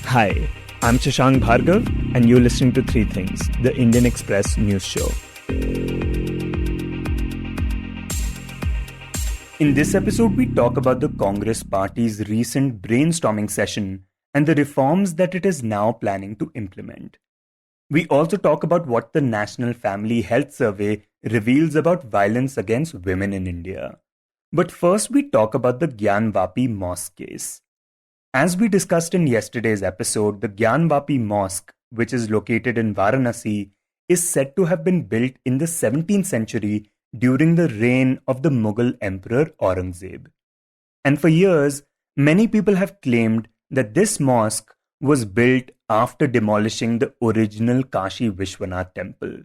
Hi, I'm Shashank Bhargava, and you're listening to Three Things, the Indian Express news show. In this episode, we talk about the Congress Party's recent brainstorming session and the reforms that it is now planning to implement. We also talk about what the National Family Health Survey reveals about violence against women in India. But first, we talk about the Gyanvapi Mosque case. As we discussed in yesterday's episode, the Gyanvapi Mosque, which is located in Varanasi, is said to have been built in the 17th century during the reign of the Mughal Emperor Aurangzeb. And for years, many people have claimed that this mosque was built after demolishing the original Kashi Vishwanath temple.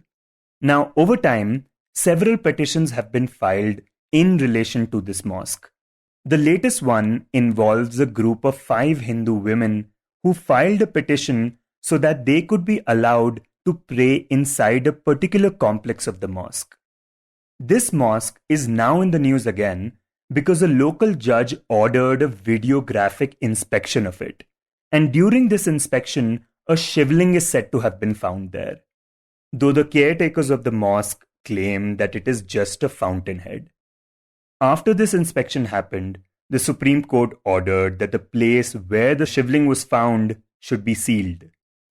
Now, over time, several petitions have been filed in relation to this mosque. The latest one involves a group of 5 Hindu women who filed a petition so that they could be allowed to pray inside a particular complex of the mosque. This mosque is now in the news again because a local judge ordered a videographic inspection of it. And during this inspection, a shivling is said to have been found there, though the caretakers of the mosque claim that it is just a fountainhead. After this inspection happened, the Supreme Court ordered that the place where the shivling was found should be sealed,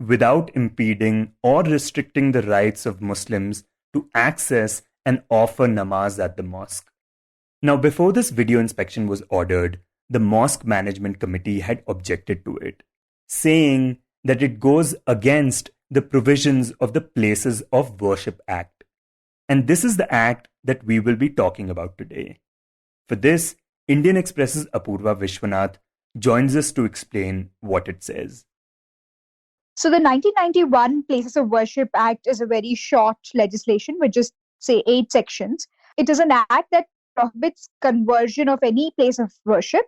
without impeding or restricting the rights of Muslims to access and offer namaz at the mosque. Now, before this video inspection was ordered, the Mosque Management Committee had objected to it, saying that it goes against the provisions of the Places of Worship Act. And this is the act that we will be talking about today. For this, Indian Express's Apurva Vishwanath joins us to explain what it says. So the 1991 Places of Worship Act is a very short legislation with just, say, 8 sections. It is an act that prohibits conversion of any place of worship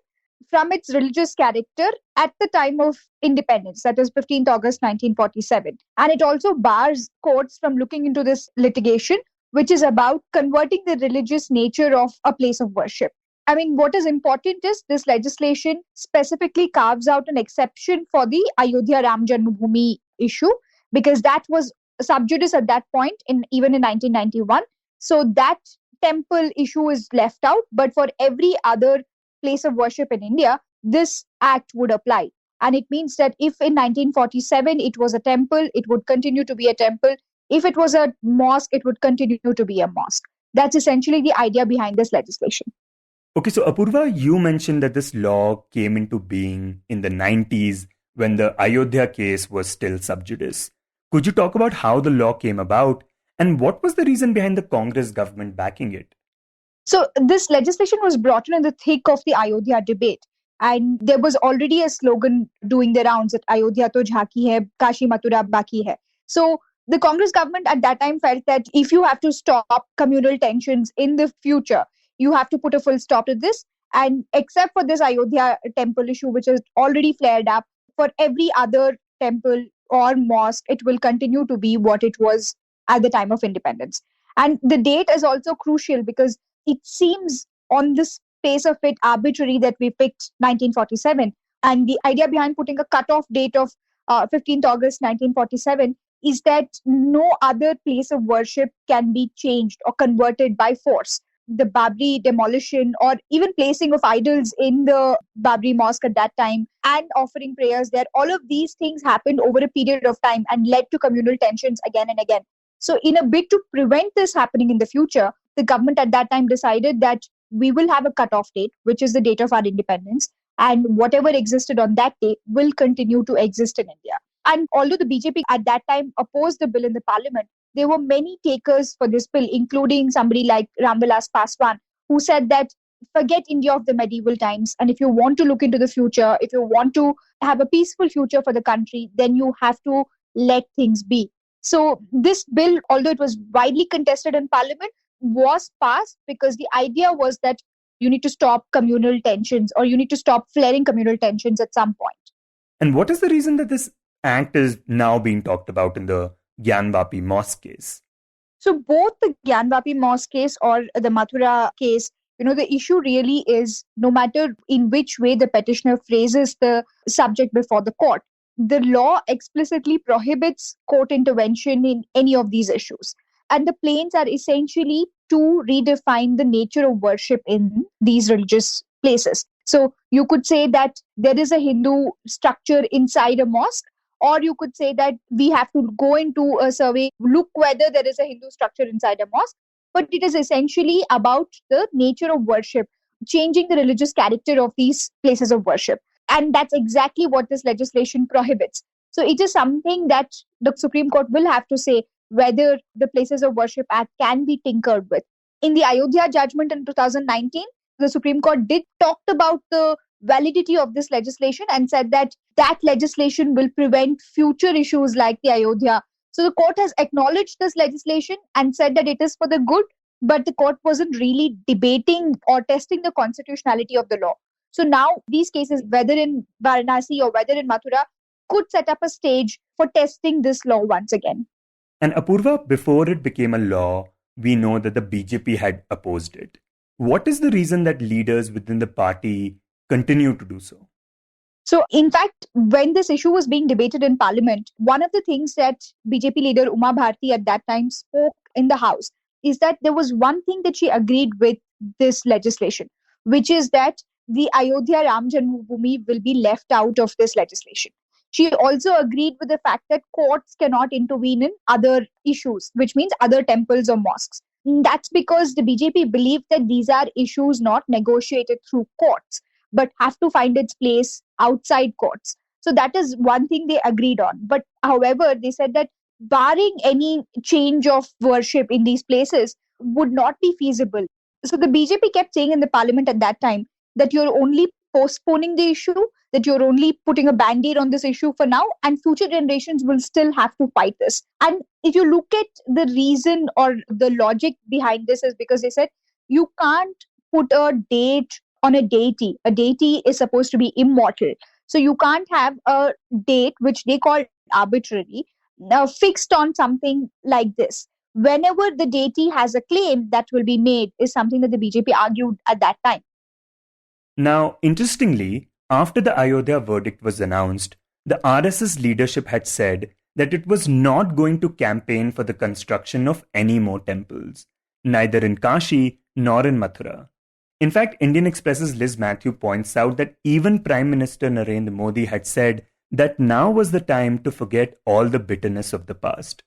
from its religious character at the time of independence, that is 15th August 1947. And it also bars courts from looking into this litigation, which is about converting the religious nature of a place of worship. I mean, what is important is this legislation specifically carves out an exception for the Ayodhya Ram Janmabhoomi issue, because that was sub judice at that point, even in 1991. So that temple issue is left out, but for every other place of worship in India, this act would apply. And it means that if in 1947 it was a temple, it would continue to be a temple. If it was a mosque, it would continue to be a mosque. That's essentially the idea behind this legislation. Okay, so Apurva, you mentioned that this law came into being in the 90s when the Ayodhya case was still sub judice. Could you talk about how the law came about and what was the reason behind the Congress government backing it? So this legislation was brought in the thick of the Ayodhya debate. And there was already a slogan doing the rounds that Ayodhya to jhaki hai, Kashi Mathura baki hai. So the Congress government at that time felt that if you have to stop communal tensions in the future, you have to put a full stop to this. And except for this Ayodhya temple issue, which is already flared up, for every other temple or mosque, it will continue to be what it was at the time of independence. And the date is also crucial because it seems on the space of it arbitrary that we picked 1947. And the idea behind putting a cutoff date of 15th August 1947 is that no other place of worship can be changed or converted by force. The Babri demolition or even placing of idols in the Babri Mosque at that time and offering prayers there, all of these things happened over a period of time and led to communal tensions again and again. So in a bid to prevent this happening in the future, the government at that time decided that we will have a cutoff date, which is the date of our independence, and whatever existed on that day will continue to exist in India. And although the BJP at that time opposed the bill in the parliament, there were many takers for this bill, including somebody like Ramvilas Paswan, who said that forget India of the medieval times. And if you want to look into the future, if you want to have a peaceful future for the country, then you have to let things be. So this bill, although it was widely contested in parliament, was passed because the idea was that you need to stop communal tensions or you need to stop flaring communal tensions at some point. And what is the reason that this act is now being talked about in the Gyanvapi Mosque case? So both the Gyanvapi Mosque case or the Mathura case The issue really is, no matter in which way the petitioner phrases the subject before the court, the law explicitly prohibits court intervention in any of these issues. And the plaints are essentially to redefine the nature of worship in these religious places. So you could say that there is a Hindu structure inside a mosque, or you could say that we have to go into a survey, look whether there is a Hindu structure inside a mosque. But it is essentially about the nature of worship, changing the religious character of these places of worship. And that's exactly what this legislation prohibits. So it is something that the Supreme Court will have to say whether the Places of Worship Act can be tinkered with. In the Ayodhya judgment in 2019, the Supreme Court did talk about the validity of this legislation and said that that legislation will prevent future issues like the Ayodhya. So the court has acknowledged this legislation and said that it is for the good, but the court wasn't really debating or testing the constitutionality of the law. So now these cases, whether in Varanasi or whether in Mathura, could set up a stage for testing this law once again. And Apurva, before it became a law, we know that the BJP had opposed it. What is the reason that leaders within the party continue to do so? So, in fact, when this issue was being debated in Parliament, one of the things that BJP leader Uma Bharti at that time spoke in the House is that there was one thing that she agreed with this legislation, which is that the Ayodhya Ram Janmabhoomi will be left out of this legislation. She also agreed with the fact that courts cannot intervene in other issues, which means other temples or mosques. That's because the BJP believed that these are issues not negotiated through courts, but have to find its place outside courts. So that is one thing they agreed on. But however, they said that barring any change of worship in these places would not be feasible. So the BJP kept saying in the parliament at that time that you're only postponing the issue, that you're only putting a band-aid on this issue for now, and future generations will still have to fight this. And if you look at the reason or the logic behind this, is because they said you can't put a date on a deity. A deity is supposed to be immortal. So you can't have a date, which they call arbitrary, fixed on something like this. Whenever the deity has a claim that will be made, is something that the BJP argued at that time. Now, interestingly, after the Ayodhya verdict was announced, the RSS leadership had said that it was not going to campaign for the construction of any more temples, neither in Kashi nor in Mathura. In fact, Indian Express's Liz Mathew points out that even Prime Minister Narendra Modi had said that now was the time to forget all the bitterness of the past.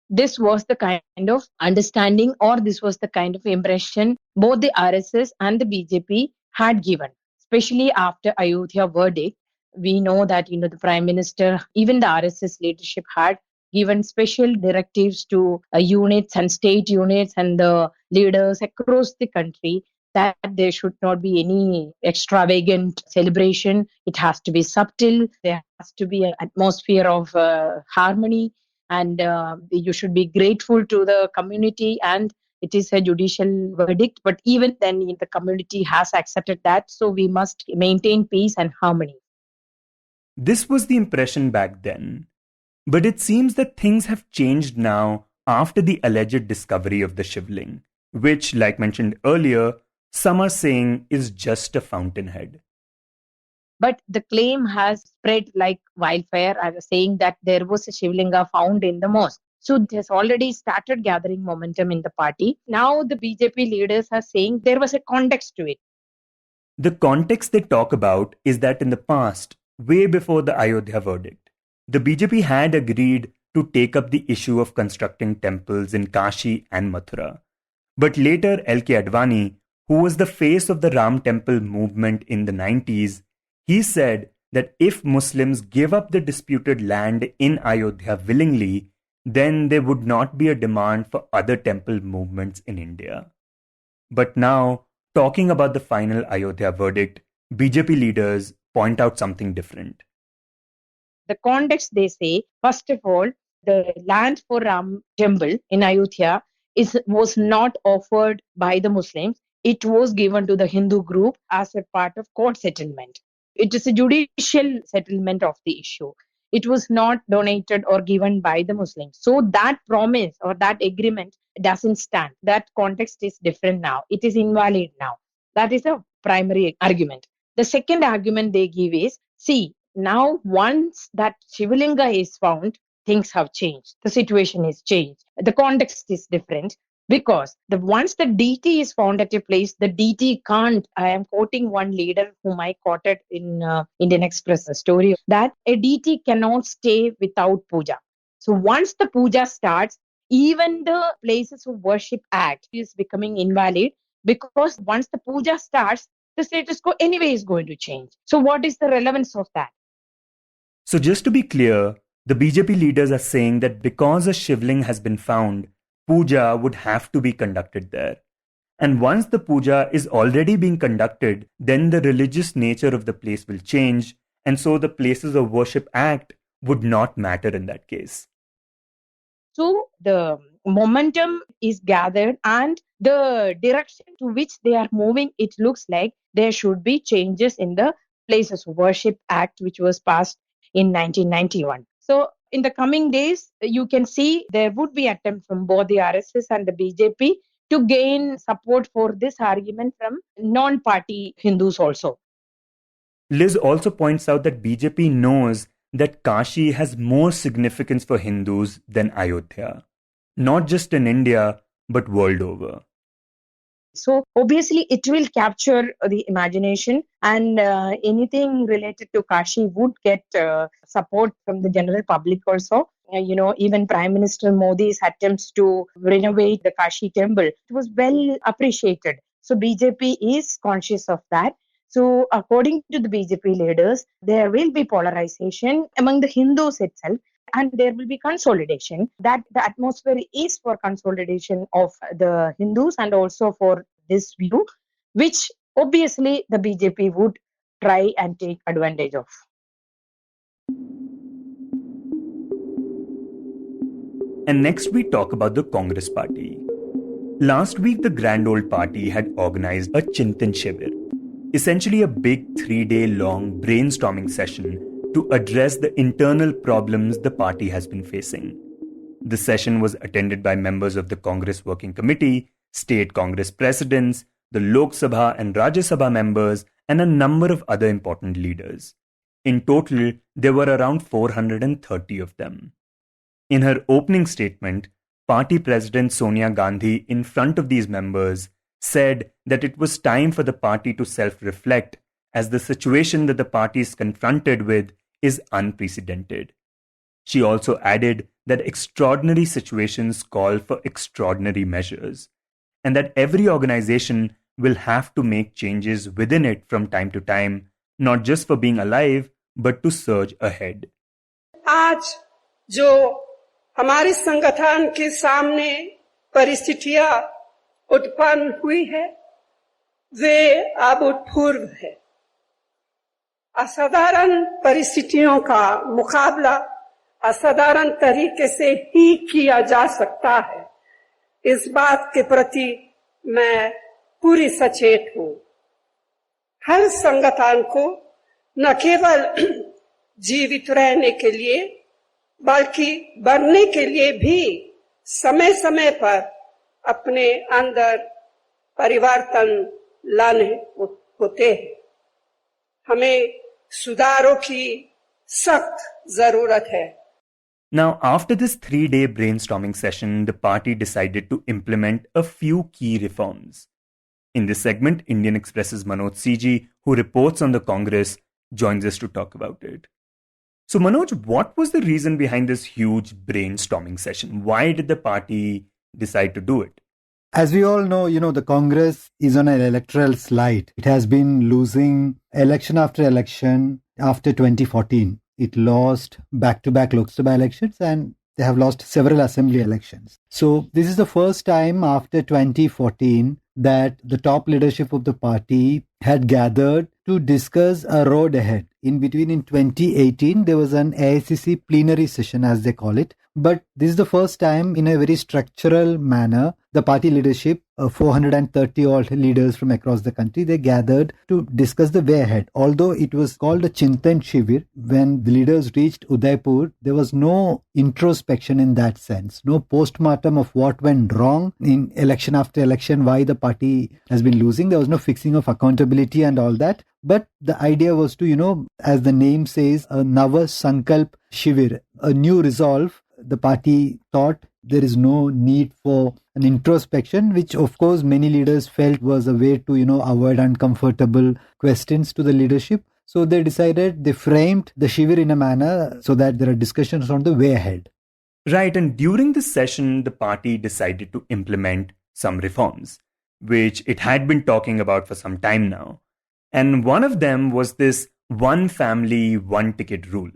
This was the kind of understanding, or this was the kind of impression both the RSS and the BJP had given, especially after Ayodhya verdict. We know that the Prime Minister, even the RSS leadership had given special directives to units and state units and the leaders across the country that there should not be any extravagant celebration. It has to be subtle. There has to be an atmosphere of harmony, and you should be grateful to the community, and it is a judicial verdict. But even then, the community has accepted that, so we must maintain peace and harmony. This was the impression back then. But it seems that things have changed now after the alleged discovery of the Shivling, which, like mentioned earlier, some are saying is just a fountainhead. But the claim has spread like wildfire. I was saying that there was a Shivlinga found in the mosque. So it has already started gathering momentum in the party. Now the BJP leaders are saying there was a context to it. The context they talk about is that in the past, way before the Ayodhya verdict, the BJP had agreed to take up the issue of constructing temples in Kashi and Mathura. But later, L.K. Advani, who was the face of the Ram Temple movement in the 90s, he said that if Muslims give up the disputed land in Ayodhya willingly, then there would not be a demand for other temple movements in India. But now, talking about the final Ayodhya verdict, BJP leaders point out something different. The context, they say, first of all, the land for Ram Temple in Ayodhya was not offered by the Muslims. It was given to the Hindu group as a part of court settlement. It is a judicial settlement of the issue. It was not donated or given by the Muslims. So that promise or that agreement doesn't stand. That context is different now. It is invalid now. That is a primary argument. The second argument they give is, see, now once that Shivalinga is found, things have changed. The situation is changed. The context is different because once the DT is found at a place, the DT can't. I am quoting one leader whom I quoted in Indian Express, a story that a DT cannot stay without puja. So once the puja starts, even the places of worship act is becoming invalid because once the puja starts, the status quo anyway is going to change. So what is the relevance of that? So just to be clear, the BJP leaders are saying that because a shivling has been found, puja would have to be conducted there. And once the puja is already being conducted, then the religious nature of the place will change, and so the places of worship act would not matter in that case. So the momentum is gathered and the direction to which they are moving, it looks like there should be changes in the Places of Worship Act, which was passed in 1991. So in the coming days, you can see there would be attempt from both the RSS and the BJP to gain support for this argument from non-party Hindus also. Liz also points out that BJP knows that Kashi has more significance for Hindus than Ayodhya, not just in India, but world over. So obviously it will capture the imagination, and anything related to Kashi would get support from the general public also. Even Prime Minister Modi's attempts to renovate the Kashi temple, it was well appreciated. So BJP is conscious of that. So according to the BJP leaders, there will be polarization among the Hindus itself, and there will be consolidation. That the atmosphere is for consolidation of the Hindus and also for this view, which obviously the BJP would try and take advantage of. And next we talk about the Congress party. Last week the Grand Old Party had organized a Chintan Shivir, essentially a big 3-day long brainstorming session to address the internal problems the party has been facing. The session was attended by members of the Congress Working Committee, state Congress presidents, the Lok Sabha and Rajya Sabha members, and a number of other important leaders. In total, there were around 430 of them. In her opening statement, Party President Sonia Gandhi, in front of these members, said that it was time for the party to self-reflect, as the situation that the party is confronted with is unprecedented. She also added that extraordinary situations call for extraordinary measures, and that every organization will have to make changes within it from time to time, not just for being alive, but to surge ahead. आज जो हमारे संगठन के सामने परिस्थितियां उत्पन्न हुई है, वे अभूतपूर्व है। असाधारण परिस्थितियों का मुकाबला असाधारण तरीके से ही किया जा सकता है। इस बात के प्रति मैं पूरी सचेत हूं। हर संगठन को न केवल जीवित रहने के लिए बल्कि बढ़ने के लिए भी समय समय पर अपने अंदर परिवर्तन लाने होते हैं। हमें सुधारों की सख्त जरूरत है। Now, after this 3-day brainstorming session, the party decided to implement a few key reforms. In this segment, Indian Express's Manoj CG, who reports on the Congress, joins us to talk about it. So Manoj, what was the reason behind this huge brainstorming session? Why did the party decide to do it? As we all know, the Congress is on an electoral slide. It has been losing election after election after 2014. It lost back-to-back Lok Sabha elections and they have lost several assembly elections. So this is the first time after 2014 that the top leadership of the party had gathered to discuss a road ahead. In between, in 2018, there was an AICC plenary session, as they call it. But this is the first time in a very structural manner the party leadership, 430 odd leaders from across the country, they gathered to discuss the way ahead. Although it was called a Chintan Shivir, when the leaders reached Udaipur, there was no introspection in that sense, no postmortem of what went wrong in election after election, why the party has been losing. There was no fixing of accountability and all that. But the idea was to, as the name says, a Nava Sankalp Shivir, a new resolve. The party thought there is no need for an introspection, which of course many leaders felt was a way to, avoid uncomfortable questions to the leadership. So they framed the Shivir in a manner so that there are discussions on the way ahead. Right, and during this session, the party decided to implement some reforms, which it had been talking about for some time now. And one of them was this one family, one ticket rule.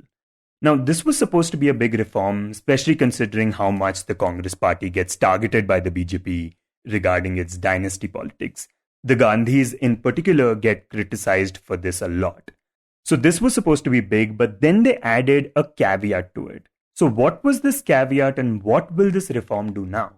Now, this was supposed to be a big reform, especially considering how much the Congress party gets targeted by the BJP regarding its dynasty politics. The Gandhis in particular get criticized for this a lot. So this was supposed to be big, but then they added a caveat to it. So what was this caveat and what will this reform do now?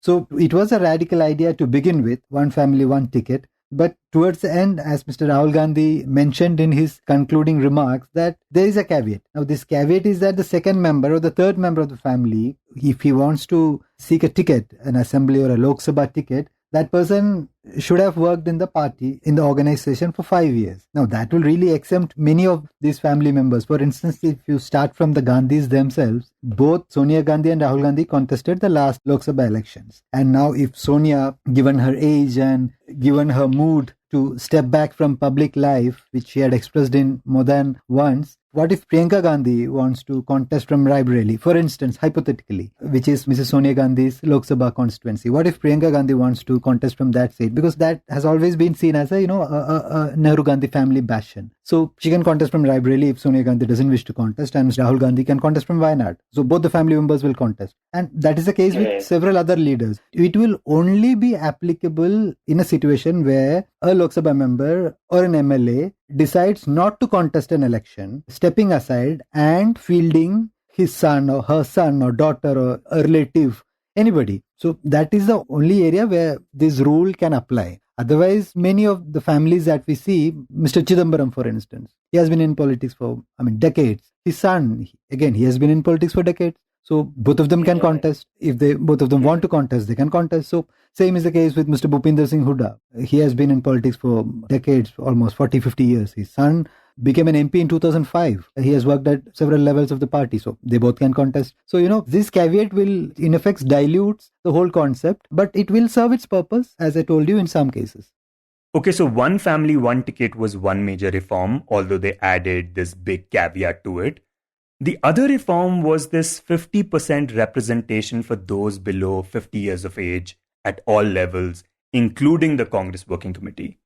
So it was a radical idea to begin with, one family, one ticket. But towards the end, as Mr. Rahul Gandhi mentioned in his concluding remarks, that there is a caveat. Now, this caveat is that the second member or the third member of the family, if he wants to seek a ticket, an assembly or a Lok Sabha ticket, that person should have worked in the party, in the organization for 5 years. Now, that will really exempt many of these family members. For instance, if you start from the Gandhis themselves, both Sonia Gandhi and Rahul Gandhi contested the last Lok Sabha elections. And now if Sonia, given her age and given her mood to step back from public life, which she had expressed in more than once, what if Priyanka Gandhi wants to contest from Raebareli, for instance, hypothetically, which is Mrs. Sonia Gandhi's Lok Sabha constituency? What if Priyanka Gandhi wants to contest from that seat? Because that has always been seen as a Nehru Gandhi family bastion. So she can contest from Raebareli if Sonia Gandhi doesn't wish to contest, and Rahul Gandhi can contest from Wayanad. So both the family members will contest. And that is the case with several other leaders. It will only be applicable in a situation where a Lok Sabha member or an MLA decides not to contest an election, stepping aside and fielding his son or her son or daughter or a relative, anybody. So that is the only area where this rule can apply. Otherwise, many of the families that we see, Mr. Chidambaram, for instance, he has been in politics for, decades. His son, again, he has been in politics for decades. So both of them can contest. If both of them want to contest, they can contest. So same is the case with Mr. Bhupinder Singh Hooda. He has been in politics for decades, almost 40, 50 years. His son became an MP in 2005. He has worked at several levels of the party. So they both can contest. So, this caveat will in effect dilutes the whole concept, but it will serve its purpose, as I told you, in some cases. Okay, so one family, one ticket was one major reform, although they added this big caveat to it. The other reform was this 50% representation for those below 50 years of age at all levels, including the Congress Working Committee.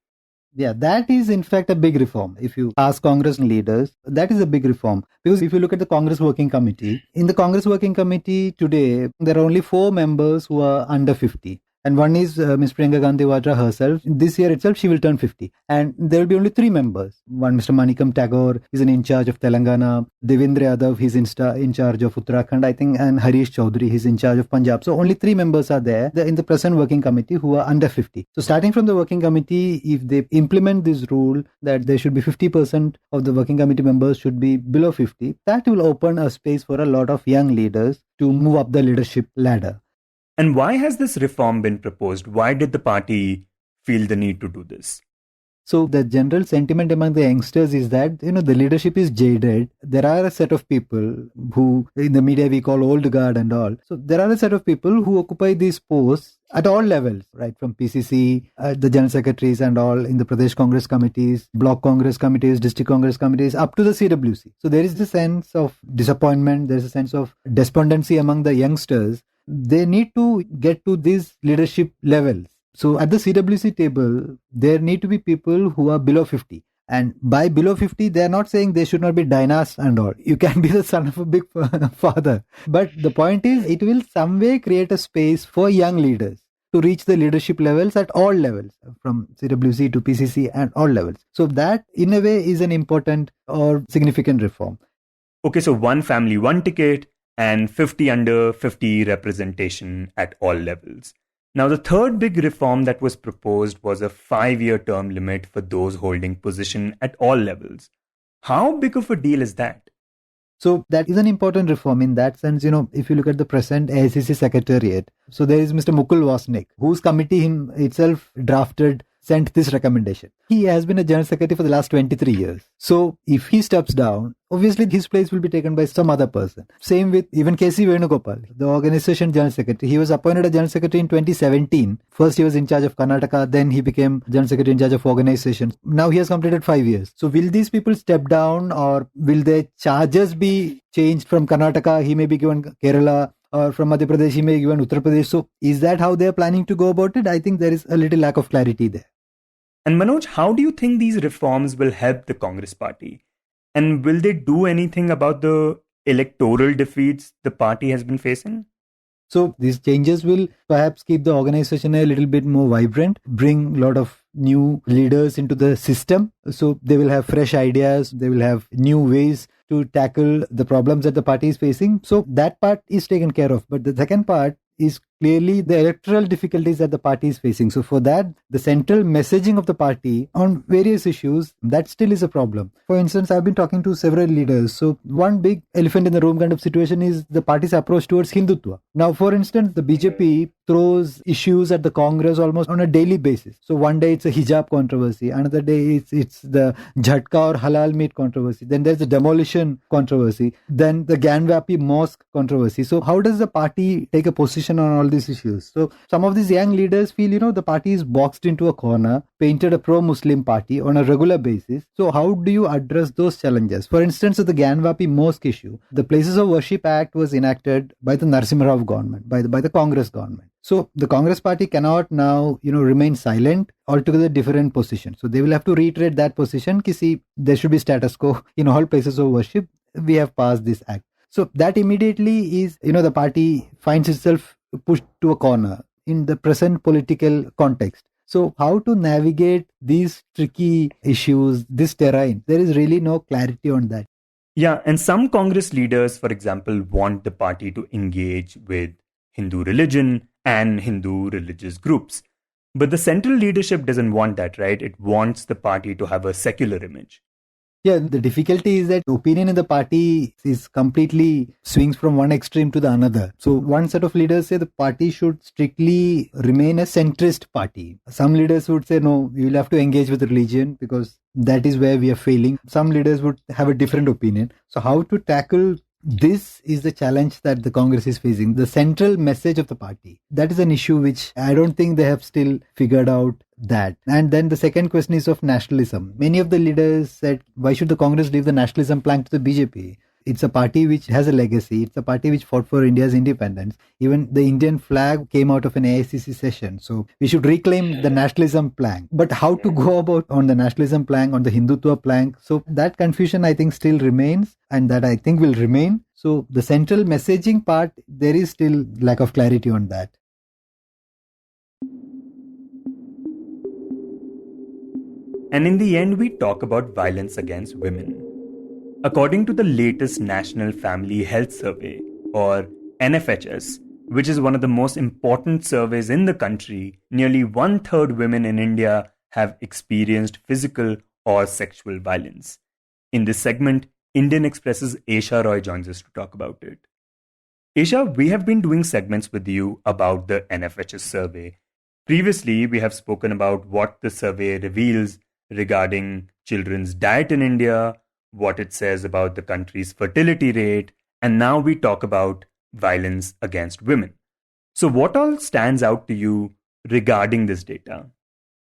Yeah, that is in fact a big reform. If you ask Congress leaders, that is a big reform. Because if you look at the Congress Working Committee, in the Congress Working Committee today, there are only 4 members who are under 50. And one is Ms. Priyanka Gandhi Vadra herself. This year itself, she will turn 50. And there will be only 3 members. One, Mr. Manikam Tagore, is in charge of Telangana. Devendra Yadav, he's in charge of Uttarakhand, I think. And Harish Chaudhary, he's in charge of Punjab. So only 3 members are there in the present working committee who are under 50. So starting from the working committee, if they implement this rule that there should be 50% of the working committee members should be below 50, that will open a space for a lot of young leaders to move up the leadership ladder. And why has this reform been proposed? Why did the party feel the need to do this? So the general sentiment among the youngsters is that, the leadership is jaded. There are a set of people who in the media we call old guard and all. So there are a set of people who occupy these posts at all levels, right? From PCC, the general secretaries and all in the Pradesh Congress committees, block Congress committees, district Congress committees, up to the CWC. So there is a sense of disappointment. There is a sense of despondency among the youngsters. They need to get to these leadership levels. So at the CWC table, there need to be people who are below 50. And by below 50, they are not saying they should not be dynasts and all. You can be the son of a big father. But the point is, it will some way create a space for young leaders to reach the leadership levels at all levels, from CWC to PCC and all levels. So that, in a way, is an important or significant reform. Okay, so one family, one ticket, and 50 under 50 representation at all levels. Now, the third big reform that was proposed was a 5-year term limit for those holding position at all levels. How big of a deal is that? So that is an important reform in that sense. If you look at the present AICC Secretariat, so there is Mr. Mukul Wasnik, whose committee itself sent this recommendation. He has been a General Secretary for the last 23 years. So if he steps down, obviously his place will be taken by some other person. Same with even K.C. Venugopal, the organization General Secretary. He was appointed a General Secretary in 2017. First he was in charge of Karnataka, then he became General Secretary in charge of organization. Now he has completed 5 years. So will these people step down, or will their charges be changed? From Karnataka, he may be given Kerala, or from Madhya Pradesh, he may be given Uttar Pradesh. So is that how they are planning to go about it? I think there is a little lack of clarity there. And Manoj, how do you think these reforms will help the Congress party? And will they do anything about the electoral defeats the party has been facing? So these changes will perhaps keep the organization a little bit more vibrant, bring a lot of new leaders into the system. So they will have fresh ideas, they will have new ways to tackle the problems that the party is facing. So that part is taken care of. But the second part is clearly the electoral difficulties that the party is facing. So for that, the central messaging of the party on various issues, that still is a problem. For instance, I've been talking to several leaders. So one big elephant in the room kind of situation is the party's approach towards Hindutva. Now, for instance, the BJP throws issues at the Congress almost on a daily basis. So one day it's a hijab controversy, another day it's the jhatka or halal meat controversy, then there's the demolition controversy, then the Gyanvapi Mosque controversy. So how does the party take a position on all these issues? So some of these young leaders feel, the party is boxed into a corner, painted a pro-Muslim party on a regular basis. So how do you address those challenges? For instance, with the Gyanvapi Mosque issue, the Places of Worship Act was enacted by the Narasimha Rao government, by the Congress government. So the Congress party cannot now, remain silent, altogether different position. So they will have to reiterate that position. There should be status quo in all places of worship. We have passed this act. So that immediately is, the party finds itself pushed to a corner in the present political context. So how to navigate these tricky issues, this terrain? There is really no clarity on that. Yeah, and some Congress leaders, for example, want the party to engage with Hindu religion and Hindu religious groups. But the central leadership doesn't want that, right? It wants the party to have a secular image. Yeah, the difficulty is that opinion in the party is completely swings from one extreme to the another. So one set of leaders say the party should strictly remain a centrist party. Some leaders would say, no, we will have to engage with religion because that is where we are failing. Some leaders would have a different opinion. So how to tackle this is the challenge that the Congress is facing. The central message of the party. That is an issue which I don't think they have still figured out that. And then the second question is of nationalism. Many of the leaders said, why should the Congress leave the nationalism plank to the BJP? It's a party which has a legacy. It's a party which fought for India's independence. Even the Indian flag came out of an AICC session. So we should reclaim the nationalism plank. But how to go about on the nationalism plank, on the Hindutva plank? So that confusion I think still remains, and that I think will remain. So the central messaging part, there is still lack of clarity on that. And in the end, we talk about violence against women. According to the latest National Family Health Survey, or NFHS, which is one of the most important surveys in the country, nearly 1/3 women in India have experienced physical or sexual violence. In this segment, Indian Express's Esha Roy joins us to talk about it. Esha, we have been doing segments with you about the NFHS survey. Previously, we have spoken about what the survey reveals regarding children's diet in India, what it says about the country's fertility rate, and now we talk about violence against women. So what all stands out to you regarding this data?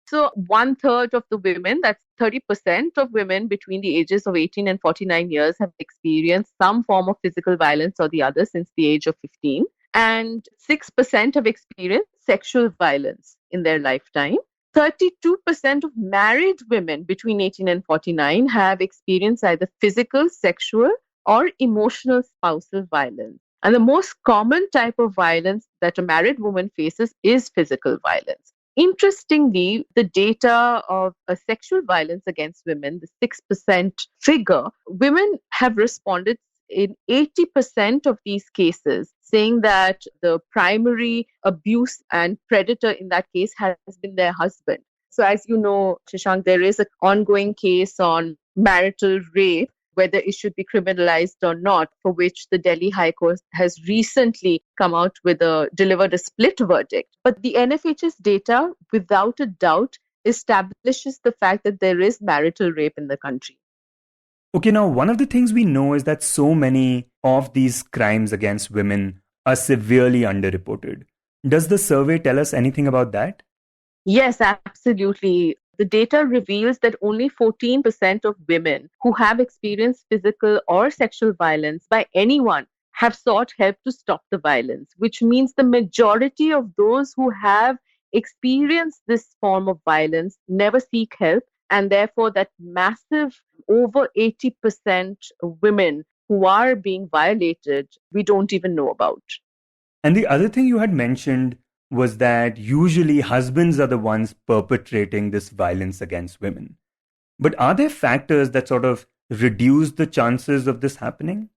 So 1/3 of the women, that's 30% of women between the ages of 18 and 49 years have experienced some form of physical violence or the other since the age of 15. And 6% have experienced sexual violence in their lifetime. 32% of married women between 18 and 49 have experienced either physical, sexual, or emotional spousal violence. And the most common type of violence that a married woman faces is physical violence. Interestingly, the data of sexual violence against women, the 6% figure, women have responded in 80% of these cases, saying that the primary abuse and predator in that case has been their husband. So as you know, Shashank, there is an ongoing case on marital rape, whether it should be criminalized or not, for which the Delhi High Court has recently come out delivered a split verdict. But the NFHS data, without a doubt, establishes the fact that there is marital rape in the country. Okay, now one of the things we know is that so many of these crimes against women are severely underreported. Does the survey tell us anything about that? Yes, absolutely. The data reveals that only 14% of women who have experienced physical or sexual violence by anyone have sought help to stop the violence, which means the majority of those who have experienced this form of violence never seek help, and therefore that massive over 80% women who are being violated, we don't even know about. And the other thing you had mentioned was that usually husbands are the ones perpetrating this violence against women. But are there factors that sort of reduce the chances of this happening?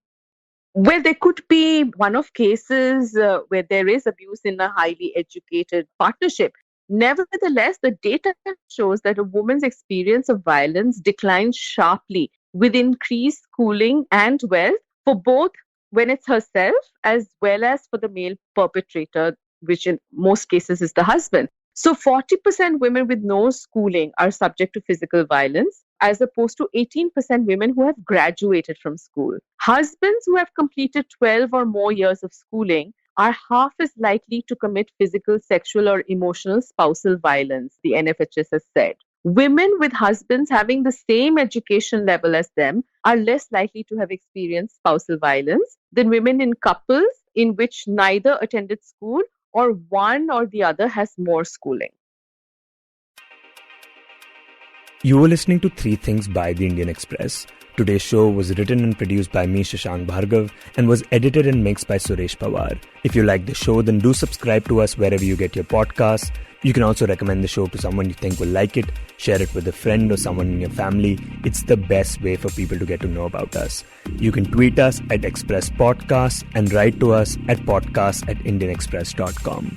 Well, there could be one-off cases where there is abuse in a highly educated partnership. Nevertheless, the data shows that a woman's experience of violence declines sharply with increased schooling and wealth for both when it's herself as well as for the male perpetrator, which in most cases is the husband. So 40% women with no schooling are subject to physical violence, as opposed to 18% women who have graduated from school. Husbands who have completed 12 or more years of schooling are half as likely to commit physical, sexual, or emotional spousal violence, the NFHS has said. Women with husbands having the same education level as them are less likely to have experienced spousal violence than women in couples in which neither attended school or one or the other has more schooling. You were listening to Three Things by the Indian Express. Today's show was written and produced by me, Shashank Bhargava, and was edited and mixed by Suresh Pawar. If you like the show, then do subscribe to us wherever you get your podcasts. You can also recommend the show to someone you think will like it, share it with a friend or someone in your family. It's the best way for people to get to know about us. You can tweet us at Express Podcasts and write to us at podcasts@indianexpress.com.